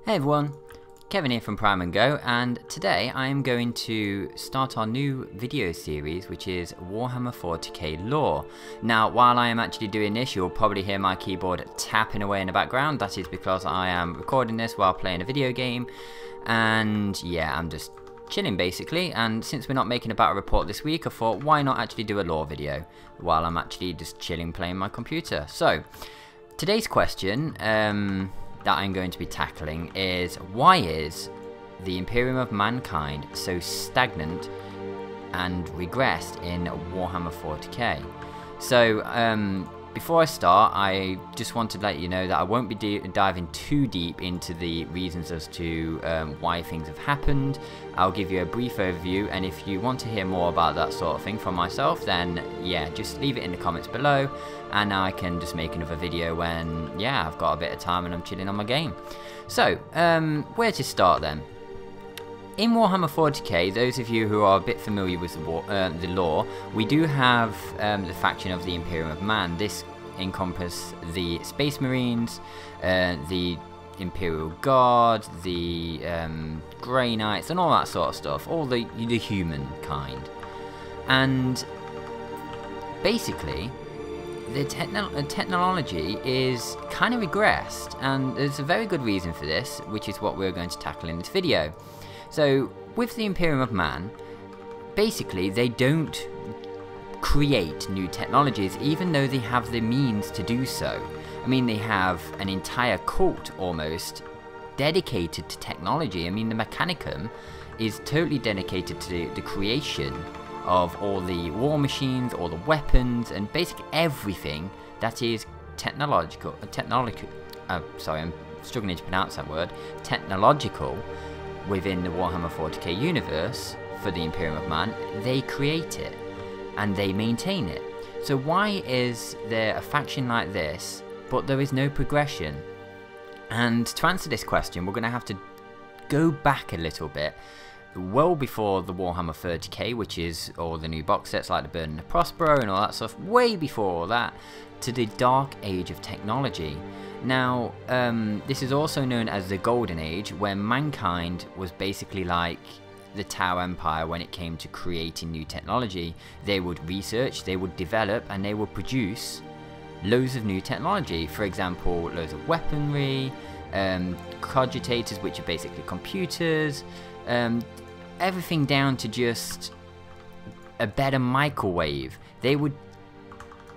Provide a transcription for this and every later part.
Hey everyone, Kevin here from Prime and Go, and today I am going to start our new video series, which is Warhammer 40k lore. Now, while I am actually doing this, you'll probably hear my keyboard tapping away in the background. That is because I am recording this while playing a video game, and yeah, I'm just chilling basically. And since we're not making a battle report this week, I thought why not actually do a lore video while I'm actually just chilling playing my computer. So, today's question, that I'm going to be tackling is, why is the Imperium of Mankind so stagnant and regressed in Warhammer 40k? So before I start, I just want to let you know that I won't be diving too deep into the reasons as to why things have happened. I'll give you a brief overview, and if you want to hear more about that sort of thing from myself, then yeah, just leave it in the comments below, and I can just make another video when, yeah, I've got a bit of time and I'm chilling on my game. So, where to start then? In Warhammer 40k, those of you who are a bit familiar with the lore, we do have the faction of the Imperium of Man. This encompasses the Space Marines, the Imperial Guard, the Grey Knights, and all that sort of stuff, all the human kind. And basically, the technology is kind of regressed, and there's a very good reason for this, which is what we're going to tackle in this video. So, with the Imperium of Man, basically they don't create new technologies, even though they have the means to do so. I mean, they have an entire cult almost dedicated to technology. I mean, the Mechanicum is totally dedicated to the creation of all the war machines, all the weapons, and basically everything that is technological. Sorry, I'm struggling to pronounce that word. Technological. Within the Warhammer 40k universe, for the Imperium of Man, they create it and they maintain it. So why is there a faction like this, but there is no progression? And to answer this question, we're going to have to go back a little bit, well before the Warhammer 30k, which is all the new box sets like the Burden of Prospero and all that stuff, way before all that, to the Dark Age of Technology. Now, this is also known as the Golden Age, where mankind was basically like the Tau Empire when it came to creating new technology. They would research, they would develop, and they would produce loads of new technology. For example, loads of weaponry, cogitators, which are basically computers, everything down to just a better microwave. They would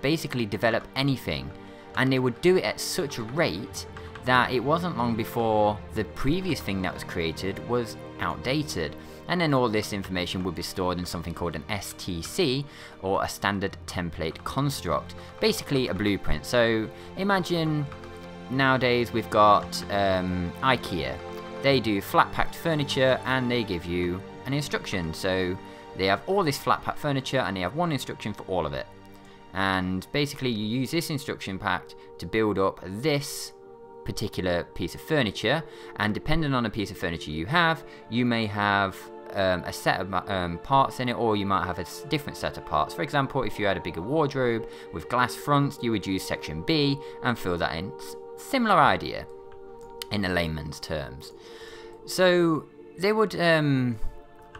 basically develop anything, and they would do it at such a rate that it wasn't long before the previous thing that was created was outdated. And then all this information would be stored in something called an STC, or a standard template construct, basically a blueprint. So imagine nowadays we've got IKEA. They do flat packed furniture and they give you an instruction. So they have all this flat packed furniture and they have one instruction for all of it. And basically you use this instruction pack to build up this particular piece of furniture, and depending on the piece of furniture you have, you may have a set of parts in it, or you might have a different set of parts. For example, if you had a bigger wardrobe with glass fronts, you would use section B and fill that in. Similar idea in a layman's terms. So they would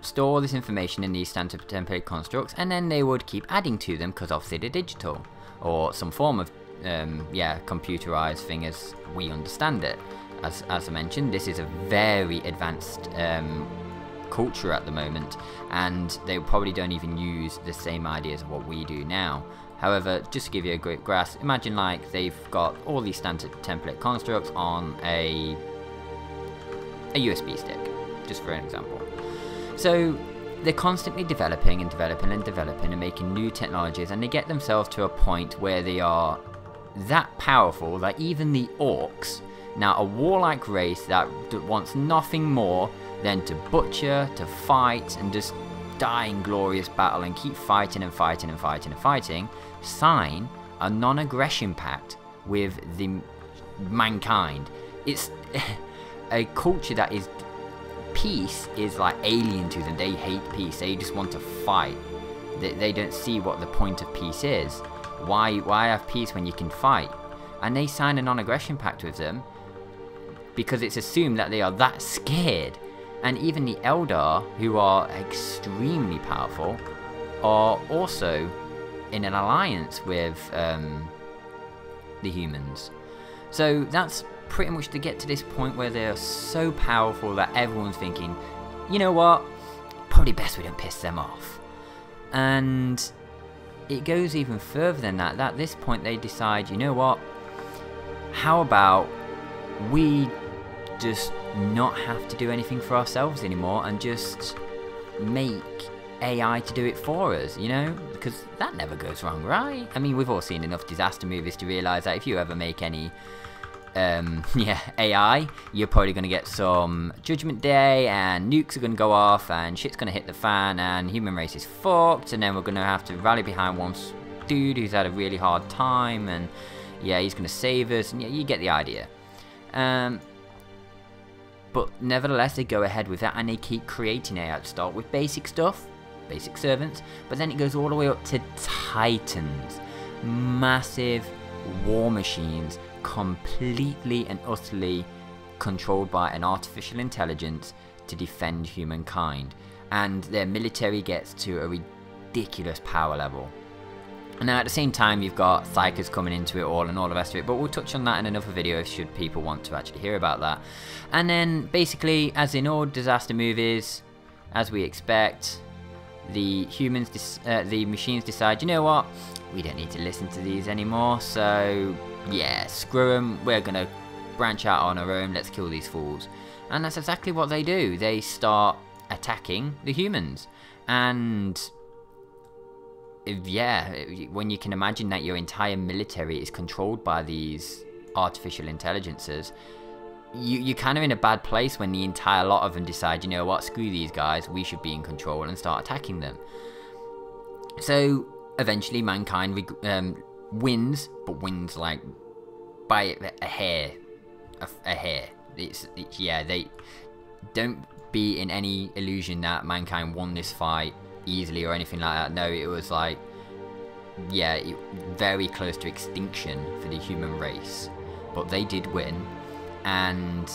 store all this information in these standard template constructs, and then they would keep adding to them, because obviously they're digital, or some form of computerized thing as we understand it. As I mentioned, this is a very advanced culture at the moment, and they probably don't even use the same ideas of what we do now. However, just to give you a great grasp, imagine like they've got all these standard template constructs on a USB stick, just for an example. So they're constantly developing and developing and developing and making new technologies, and they get themselves to a point where they are that powerful that even the orcs, now a warlike race that wants nothing more than to butcher, to fight, and just die in glorious battle and keep fighting and fighting and fighting and fighting, sign a non-aggression pact with the mankind. It's a culture that is, peace is like alien to them. They hate peace. They just want to fight. They don't see what the point of peace is. Why have peace when you can fight? And they sign a non-aggression pact with them, because it's assumed that they are that scared. And even the Eldar, who are extremely powerful, are also in an alliance with the humans. So that's pretty much to get to this point where they're so powerful that everyone's thinking, you know what, probably best we don't piss them off. And it goes even further than that. At this point they decide, you know what, how about we just not have to do anything for ourselves anymore and just make AI to do it for us, you know, because that never goes wrong, right? I mean, we've all seen enough disaster movies to realise that if you ever make any AI, you're probably going to get some Judgment Day and nukes are going to go off and shit's going to hit the fan and human race is fucked, and then we're going to have to rally behind one dude who's had a really hard time, and yeah, he's going to save us, and yeah, you get the idea. But nevertheless, they go ahead with that and they keep creating AI to start with basic stuff, basic servants, but then it goes all the way up to Titans, massive war machines, completely and utterly controlled by an artificial intelligence to defend humankind, and their military gets to a ridiculous power level. And now at the same time you've got Psychers coming into it all and all the rest of it, but we'll touch on that in another video should people want to actually hear about that. And then basically, as in all disaster movies, as we expect, the machines decide, you know what, we don't need to listen to these anymore, so yeah, screw them, we're gonna branch out on our own, let's kill these fools. And that's exactly what they do. They start attacking the humans. And yeah, when you can imagine that your entire military is controlled by these artificial intelligences, you're kind of in a bad place when the entire lot of them decide, you know what, screw these guys, we should be in control, and start attacking them. So eventually mankind wins, but wins like by a hair. Yeah, they don't be in any illusion that mankind won this fight easily or anything like that. No, it was like, yeah, very close to extinction for the human race, but they did win. And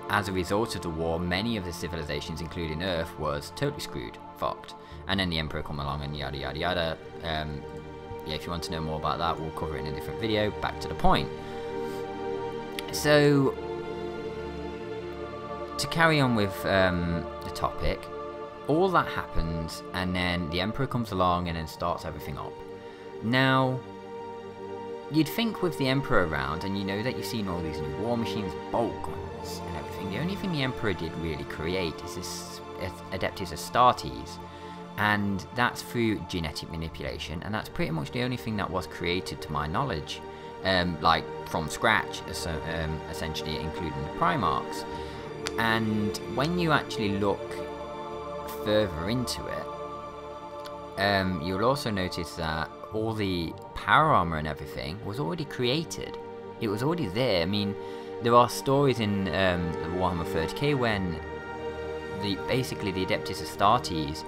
as a result of the war, many of the civilizations, including Earth, was totally screwed, fucked. And then the Emperor come along and yada yada yada. Yeah, if you want to know more about that, we'll cover it in a different video. Back to the point. So, to carry on with the topic, all that happens, and then the Emperor comes along and then starts everything up. Now, you'd think with the Emperor around, and you know that you've seen all these new war machines, bolt guns and everything, the only thing the Emperor did really create is this Adeptus Astartes, and that's through genetic manipulation, and that's pretty much the only thing that was created to my knowledge, like from scratch, essentially, including the Primarchs. And when you actually look further into it, you'll also notice that all the power armor and everything was already created. It was already there. I mean, there are stories in Warhammer 40k when basically the Adeptus Astartes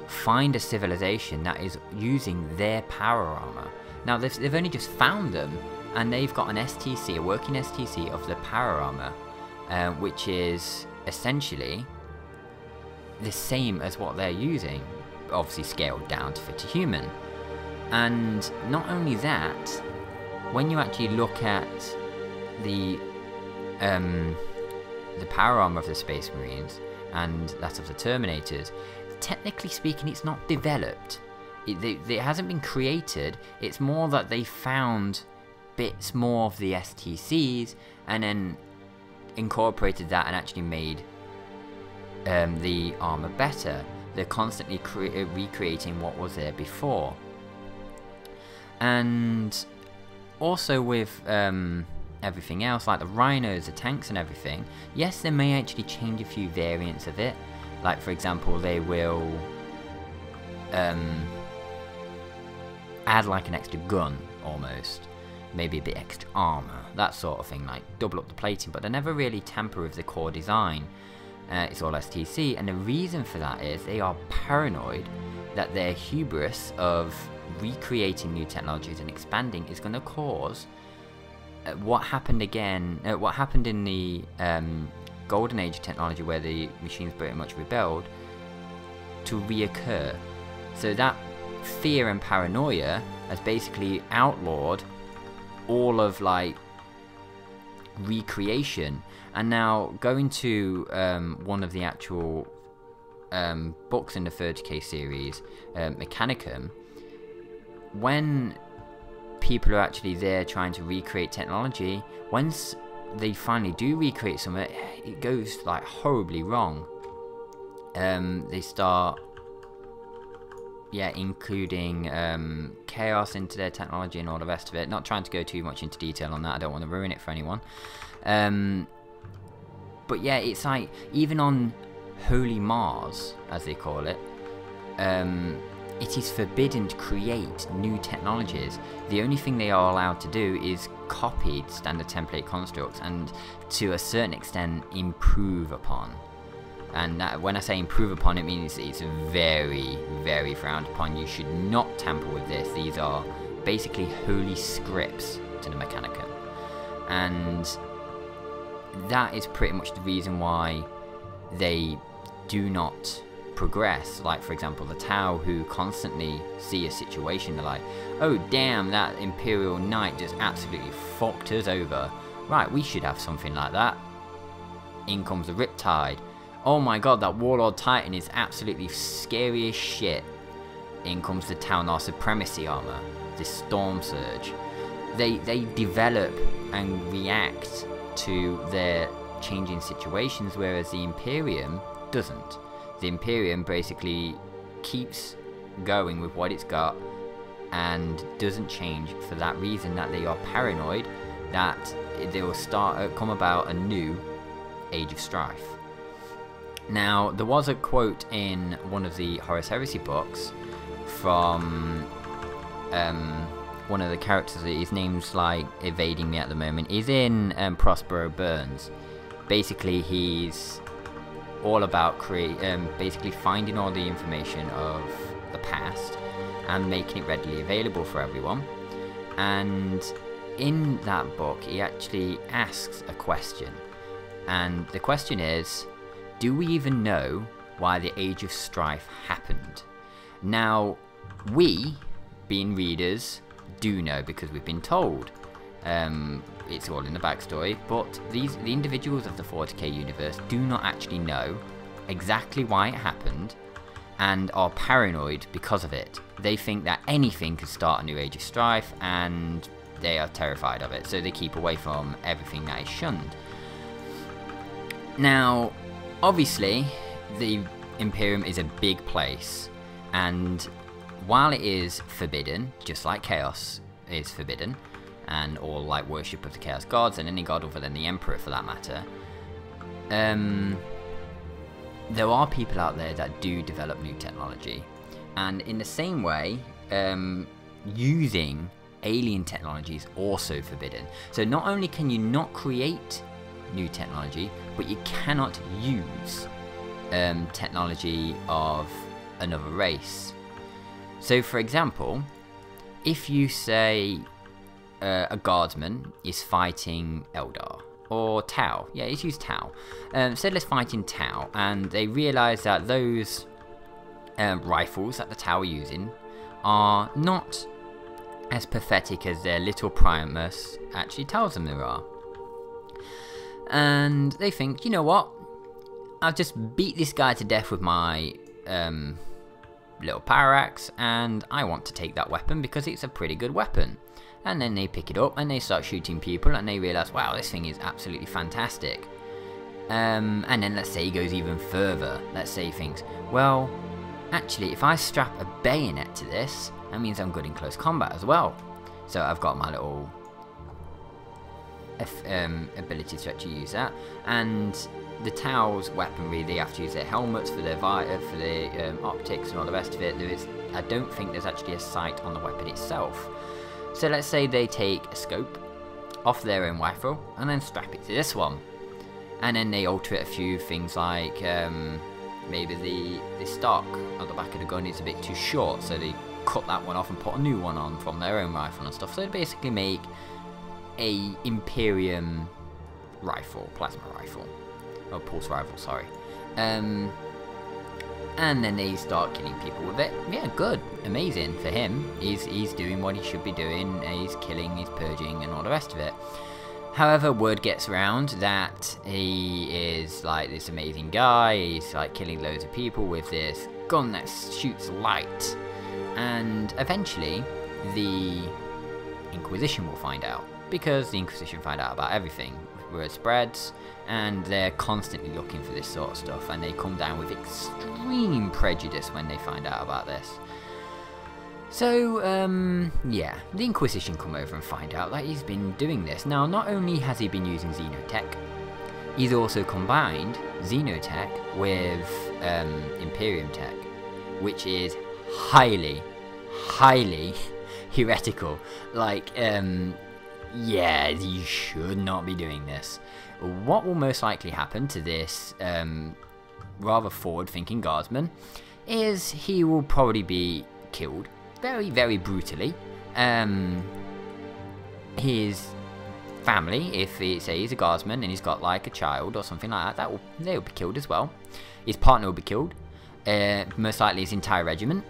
find a civilization that is using their power armor. Now they've only just found them, and they've got an STC, a working STC of the power armor, which is essentially the same as what they're using, obviously scaled down to fit a human. And not only that, when you actually look at the power armor of the Space Marines and that of the Terminators, technically speaking, it's not developed. It hasn't been created. It's more that they found bits more of the STCs and then incorporated that and actually made the armor better. They're constantly recreating what was there before. And also with everything else, like the rhinos, the tanks and everything, yes, they may actually change a few variants of it. Like, for example, they will add like an extra gun, almost. Maybe a bit extra armor, that sort of thing, like double up the plating, but they never really tamper with the core design. It's all STC, and the reason for that is they are paranoid that their hubris of recreating new technologies and expanding is going to cause what happened again, what happened in the golden age of technology where the machines pretty much rebelled, to reoccur. So that fear and paranoia has basically outlawed all of like recreation. And now going to one of the actual books in the 30k series, Mechanicum, when people are actually there trying to recreate technology, once they finally do recreate something, it goes like horribly wrong. They start including chaos into their technology and all the rest of it. Not trying to go too much into detail on that, I don't want to ruin it for anyone. But yeah, it's like, even on Holy Mars, as they call it, it is forbidden to create new technologies. The only thing they are allowed to do is copy standard template constructs and, to a certain extent, improve upon. And that, when I say improve upon, it means it's very, very frowned upon. You should not tamper with this. These are basically holy scripts to the Mechanicum. And that is pretty much the reason why they do not progress. Like, for example, the Tau, who constantly see a situation, they're like, oh damn, that Imperial Knight just absolutely fucked us over. Right, we should have something like that. In comes the Riptide. Oh my god, that Warlord Titan is absolutely scary as shit. In comes the Taunar Supremacy armor, this Storm Surge. They develop and react to their changing situations, whereas the Imperium doesn't. The Imperium basically keeps going with what it's got and doesn't change for that reason, that they are paranoid that they will come about a new Age of Strife. Now, there was a quote in one of the Horus Heresy books from one of the characters. His name's like evading me at the moment. He's in Prospero Burns. Basically, he's all about basically finding all the information of the past and making it readily available for everyone. And in that book, he actually asks a question, and the question is, do we even know why the Age of Strife happened? Now, we, being readers, do know because we've been told. It's all in the backstory, but the individuals of the 40k universe do not actually know exactly why it happened and are paranoid because of it. They think that anything could start a new Age of Strife, and they are terrified of it, so they keep away from everything that is shunned. Now, obviously, the Imperium is a big place, and while it is forbidden, just like Chaos is forbidden, and all like worship of the Chaos Gods, and any god other than the Emperor for that matter, there are people out there that do develop new technology. And in the same way, using alien technology is also forbidden. So not only can you not create new technology, but you cannot use technology of another race. So for example, if you say a guardsman is fighting Eldar or Tau, yeah, let's use Tau. So let's fight in Tau, and they realise that those rifles that the Tau are using are not as pathetic as their little Primus actually tells them there are. And they think, you know what, I'll just beat this guy to death with my little power axe, and I want to take that weapon because it's a pretty good weapon. And then they pick it up and they start shooting people, and they realise, wow, this thing is absolutely fantastic. And then let's say he goes even further. Let's say he thinks, well, actually, if I strap a bayonet to this, that means I'm good in close combat as well. So I've got my little ability to actually use that. And the Tau's weaponry, they have to use their helmets for their optics and all the rest of it. I don't think there's actually a sight on the weapon itself. So let's say they take a scope off their own rifle and then strap it to this one. And then they alter it a few things, like maybe the stock on the back of the gun is a bit too short, so they cut that one off and put a new one on from their own rifle and stuff. So they basically make a Imperium rifle, plasma rifle, or pulse rifle, sorry. And then they start killing people with it. Yeah, good, amazing for him. He's doing what he should be doing. He's killing, he's purging, and all the rest of it. However, word gets around that he is like this amazing guy. He's like killing loads of people with this gun that shoots light, and eventually the Inquisition will find out, because the Inquisition find out about everything. Word spreads, and they're constantly looking for this sort of stuff, and they come down with extreme prejudice when they find out about this. So, yeah, the Inquisition come over and find out that he's been doing this. Now, not only has he been using Xenotech, he's also combined Xenotech with Imperium Tech, which is highly heretical. Like, yeah, you should not be doing this. What will most likely happen to this rather forward-thinking guardsman is he will probably be killed very, very brutally. His family, if say he's a guardsman and he's got like a child or something like that, they'll be killed as well. His partner will be killed. Most likely his entire regiment.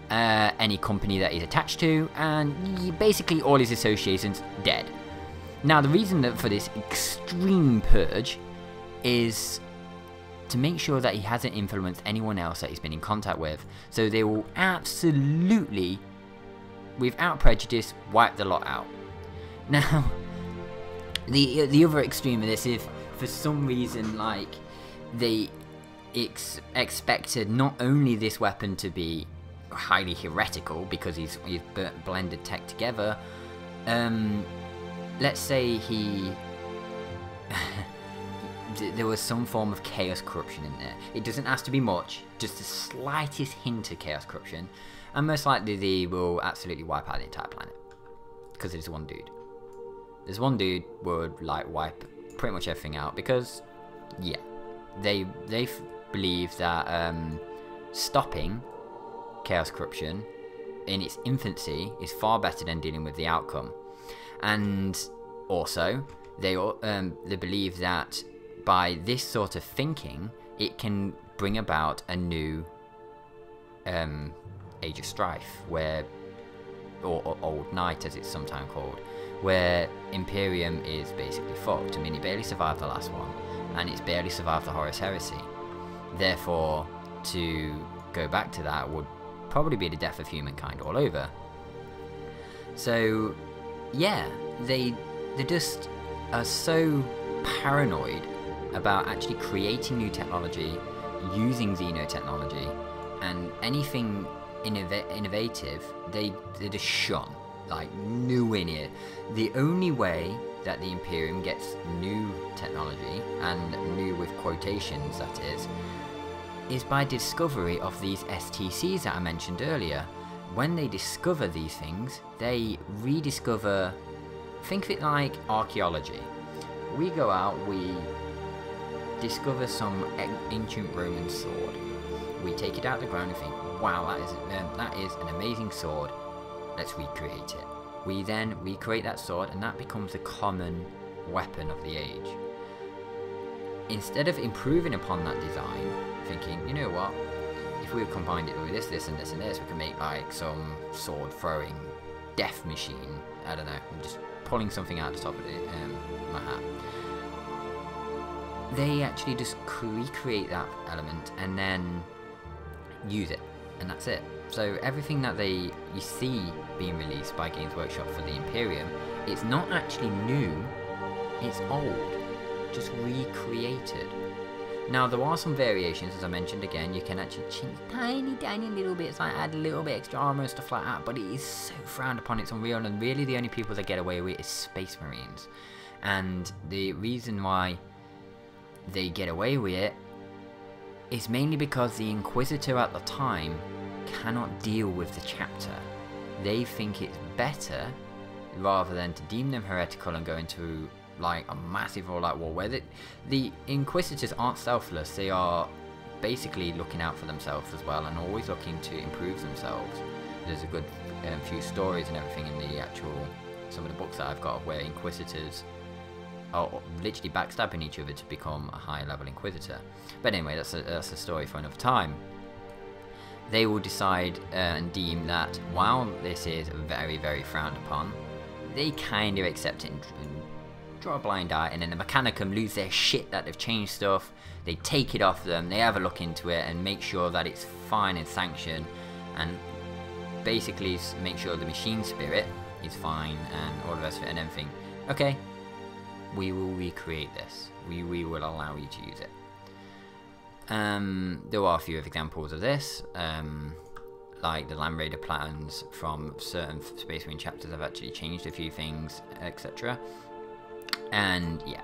Any company that he's attached to, and basically all his associations dead. Now, the reason for this extreme purge is to make sure that he hasn't influenced anyone else that he's been in contact with. So they will absolutely, without prejudice, wipe the lot out. Now, the other extreme of this, if for some reason, like, they expected not only this weapon to be highly heretical because he's blended tech together. Let's say there was some form of chaos corruption in there. It doesn't have to be much, just the slightest hint of chaos corruption, and most likely they will absolutely wipe out the entire planet because there's one dude. This one dude would like wipe pretty much everything out because, yeah, they believe that stopping chaos corruption in its infancy is far better than dealing with the outcome. And also they believe that by this sort of thinking it can bring about a new Age of Strife, where, or Old Night as it's sometimes called, where Imperium is basically fucked. I mean, it barely survived the last one, and it's barely survived the Horus Heresy. Therefore, to go back to that would probably be the death of humankind all over. So, yeah, they just are so paranoid about actually creating new technology, using xenotechnology, and anything innovative, they just shun, like nowhere near. The only way that the Imperium gets new technology, and new with quotations that is by discovery of these STCs that I mentioned earlier. When they discover these things, they rediscover, think of it like archaeology. We go out, we discover some ancient Roman sword. We take it out of the ground and think, wow, that is an amazing sword, let's recreate it. We then recreate that sword, and that becomes a common weapon of the age. Instead of improving upon that design, thinking, you know what, if we combined it with this, this, and this, and this, we can make like some sword-throwing death machine. I don't know, I'm just pulling something out the top of my hat. They actually just recreate that element and then use it, and that's it. So everything that you see being released by Games Workshop for the Imperium, it's not actually new, it's old, just recreated. Now, there are some variations, as I mentioned again. You can actually change tiny little bits, like add a little bit extra armor and stuff like that, but it is so frowned upon, it's unreal, and really the only people that get away with it is Space Marines. And the reason why they get away with it is mainly because the Inquisitor at the time cannot deal with the chapter. They think it's better, rather than to deem them heretical and go into like a massive all-out war, where the Inquisitors aren't selfless. They are basically looking out for themselves as well, and always looking to improve themselves. There's a good few stories and everything in the actual some of the books that I've got where Inquisitors are literally backstabbing each other to become a higher level Inquisitor. But anyway, that's a story for another time. They will decide and deem that while this is very, very frowned upon, they kind of accept it and draw a blind eye, and then the Mechanicum lose their shit that they've changed stuff. They take it off them, they have a look into it and make sure that it's fine and sanctioned, and basically make sure the machine spirit is fine and all the rest of it, and then think, okay, we will recreate this. We will allow you to use it. There are a few examples of this, like the Land Raider plans from certain Space Marine chapters have actually changed a few things, etc. And yeah,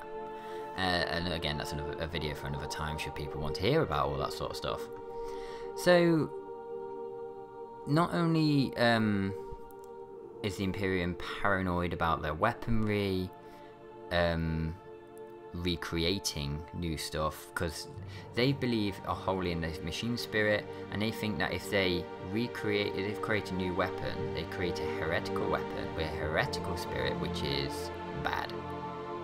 and again, that's a video for another time should people want to hear about all that sort of stuff. So not only is the Imperium paranoid about their weaponry, recreating new stuff, because they believe wholly in the machine spirit, and they think that if they create a new weapon, they create a heretical weapon with a heretical spirit, which is bad.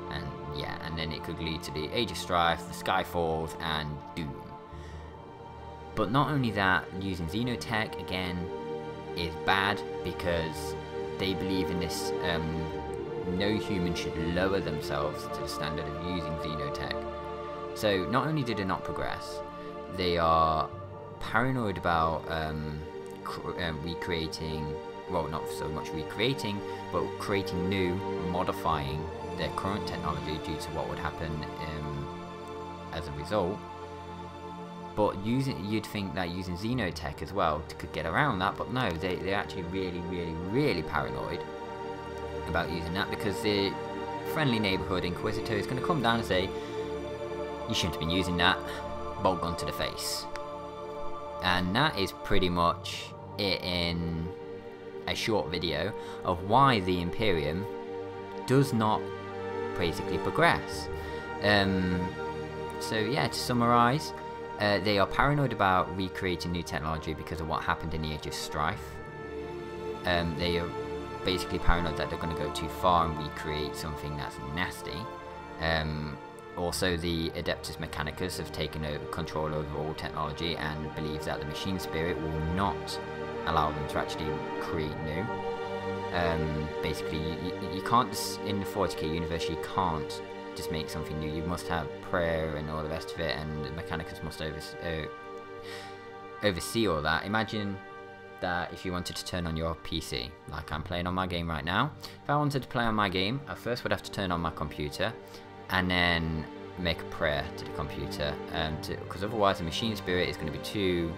And yeah, and then it could lead to the Age of Strife, the Skyfalls, and Doom. But not only that, using Xenotech again is bad, because they believe in this no human should lower themselves to the standard of using Xenotech. So not only did it not progress, they are paranoid about recreating, well, not so much recreating, but creating new, modifying their current technology due to what would happen as a result. But you'd think that using Xenotech as well could get around that, but no, they're actually really paranoid about using that, because the friendly neighborhood Inquisitor is going to come down and say, you shouldn't have been using that, bolt gun to the face. And that is pretty much it in a short video of why the Imperium does not basically progress. So yeah, to summarize, they are paranoid about recreating new technology because of what happened in the Age of Strife. They are basically paranoid that they're going to go too far and recreate something that's nasty. Also, the Adeptus Mechanicus have taken over control over all technology and believe that the machine spirit will not allow them to actually create new. Basically, you can't just, in the 40k universe, you can't just make something new. You must have prayer and all the rest of it, and the Mechanicus must oversee all that. Imagine that if you wanted to turn on your PC, like I'm playing on my game right now. If I wanted to play on my game, I first would have to turn on my computer and then make a prayer to the computer, because otherwise the machine spirit is going to be too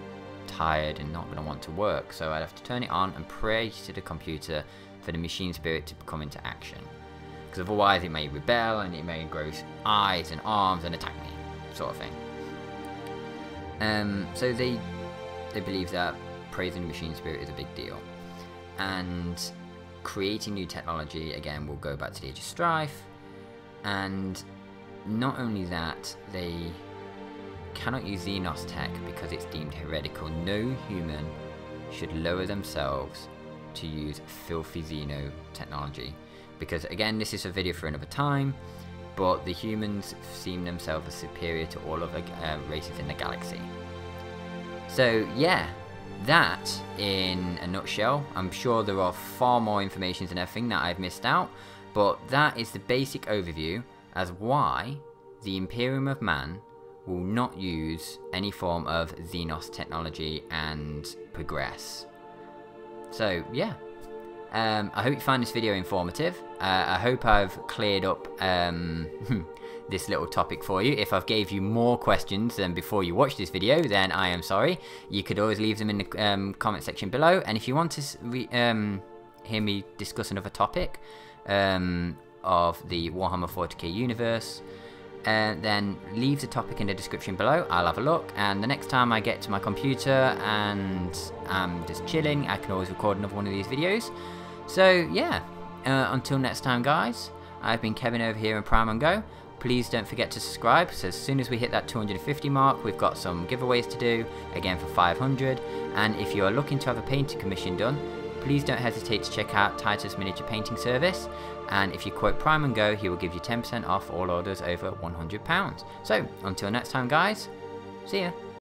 tired and not going to want to work. So I'd have to turn it on and pray to the computer for the machine spirit to come into action, because otherwise it may rebel and it may grow eyes and arms and attack me, sort of thing. So they believe that praising the machine spirit is a big deal, and creating new technology again will go back to the Age of Strife. And not only that, they cannot use Xenos tech because it's deemed heretical. No human should lower themselves to use filthy Xeno technology, because again, this is a video for another time, but the humans seem themselves as superior to all other races in the galaxy. So yeah, that in a nutshell. I'm sure there are far more information and everything that I've missed out, but that is the basic overview as why the Imperium of Man will not use any form of Xenos technology and progress. So yeah, I hope you find this video informative. I hope I've cleared up this little topic for you. If I've gave you more questions than before you watch this video, then I am sorry. You could always leave them in the comment section below, and if you want to hear me discuss another topic of the Warhammer 40k universe, then leave the topic in the description below. I'll have a look, and the next time I get to my computer and I'm just chilling, I can always record another one of these videos. So yeah, until next time guys, I've been Kevin over here in Prime and Go. Please don't forget to subscribe, so as soon as we hit that 250 mark, we've got some giveaways to do, again for 500, and if you are looking to have a painting commission done, please don't hesitate to check out Titus Miniature Painting Service, and if you quote Prime and Go, he will give you 10% off all orders over £100. So, until next time guys, see ya!